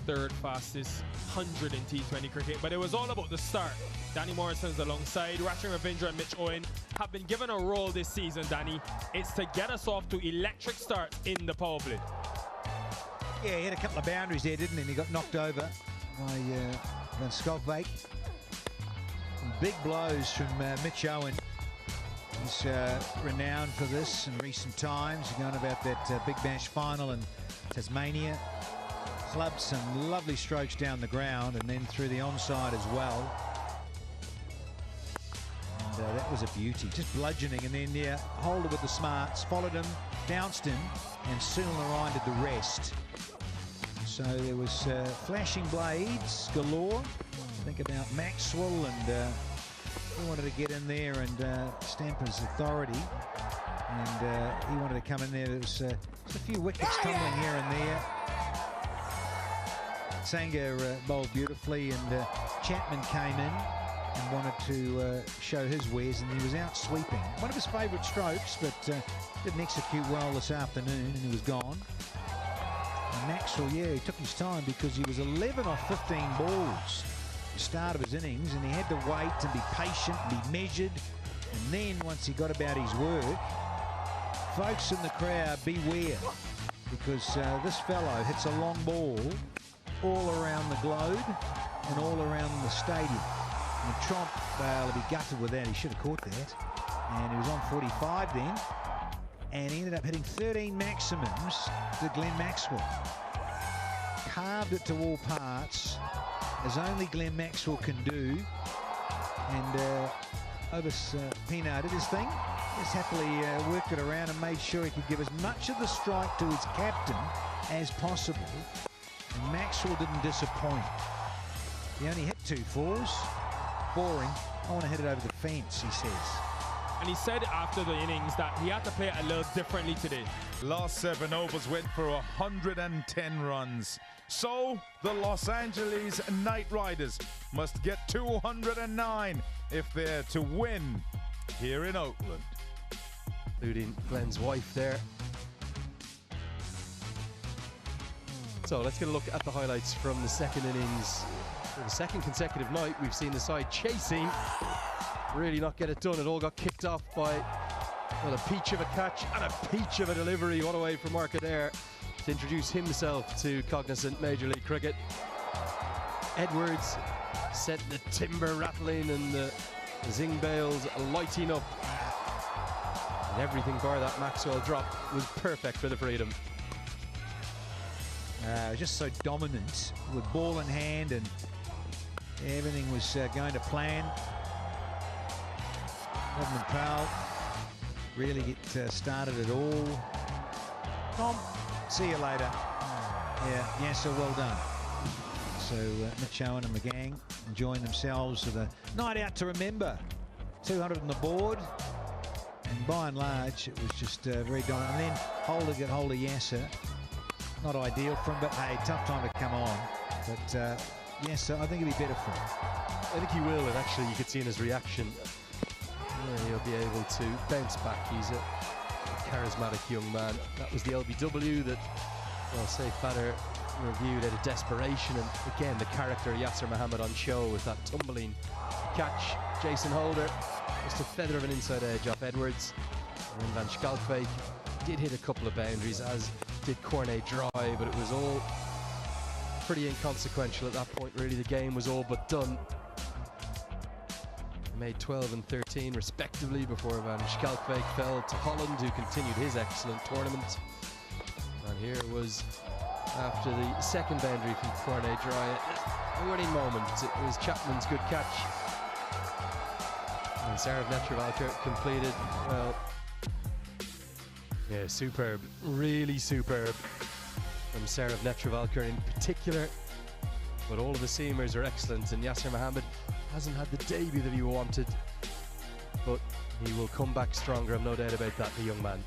third fastest 100 in T20 cricket, but it was all about the start. Danny Morrison's alongside. Ratchet Ravindra and Mitch Owen have been given a role this season, Danny. It's to get us off to electric starts in the power play. Yeah, he had a couple of boundaries there, didn't he? And he got knocked over by Van Schalkwyk. Big blows from Mitch Owen. He's renowned for this in recent times. Going about that Big Bash final in Tasmania. Clubbed some lovely strokes down the ground and then through the onside as well. And that was a beauty, just bludgeoning, and then Holder with the smarts, followed him, bounced him, and Sunil did the rest. So there was flashing blades galore. Think about Maxwell, and he wanted to get in there and stamp his authority, and he wanted to come in there. There was just a few wickets tumbling here and there. Sanger bowled beautifully, and Chapman came in and wanted to show his wares, and he was out sweeping. One of his favourite strokes, but didn't execute well this afternoon, and he was gone. And Maxwell, he took his time because he was 11 off 15 balls at the start of his innings, and he had to wait and be patient, be measured, and then once he got about his work, folks in the crowd, beware, because this fellow hits a long ball all around the globe and all around the stadium. And Tromp will be gutted with that. He should have caught that. And he was on 45 then. And he ended up hitting 13 maximums to Glenn Maxwell. Carved it to all parts, as only Glenn Maxwell can do. And Obus Pino did his thing. Just happily worked it around and made sure he could give as much of the strike to his captain as possible. And Maxwell didn't disappoint. He only hit 2 fours. Boring. I want to hit it over the fence, he says. And he said after the innings that he had to play it a little differently today. Last 7 overs went for 110 runs. So the Los Angeles Knight Riders must get 209 if they're to win here in Oakland. Including Glenn's wife there. So let's get a look at the highlights from the second innings. For the second consecutive night, we've seen the side chasing, really not get it done. It all got kicked off by, well, a peach of a catch and a peach of a delivery. One away from Markadair to introduce himself to cognizant Major League Cricket. Edwards sent the timber rattling and the zing bales lighting up. And everything bar that Maxwell drop was perfect for the freedom. Just so dominant with ball in hand, and everything was going to plan. Rodman Powell really get started at all. Tom, see you later. So well done. So Mitch Owen and the gang enjoying themselves with a night out to remember. 200 on the board, and by and large it was just very dominant. And then Holder got hold of Yasser. Not ideal for him, but hey, tough time to come on. But Yasser, I think he'll be better for him. I think he will, and actually you could see in his reaction, he'll be able to bounce back. He's a charismatic young man. That was the LBW that, well, Saif Badr reviewed out of desperation, and again the character Yasser Mohammed on show with that tumbling catch. Jason Holder, just a feather of an inside edge off Edwards. And Van Schalkwyk did hit a couple of boundaries, as did Cornet Dry, but it was all pretty inconsequential at that point. Really, the game was all but done. They made 12 and 13 respectively before Van Schalkwyk fell to Holland, who continued his excellent tournament. And here was, after the second boundary from Cornet Dry, a winning moment. It was Chapman's good catch, and Sarah Netravalkar completed, well, yeah, superb, really superb from Sarah Netravalkar in particular. But all of the seamers are excellent, and Yasser Mohammed hasn't had the debut that he wanted, but he will come back stronger, I've no doubt about that, the young man.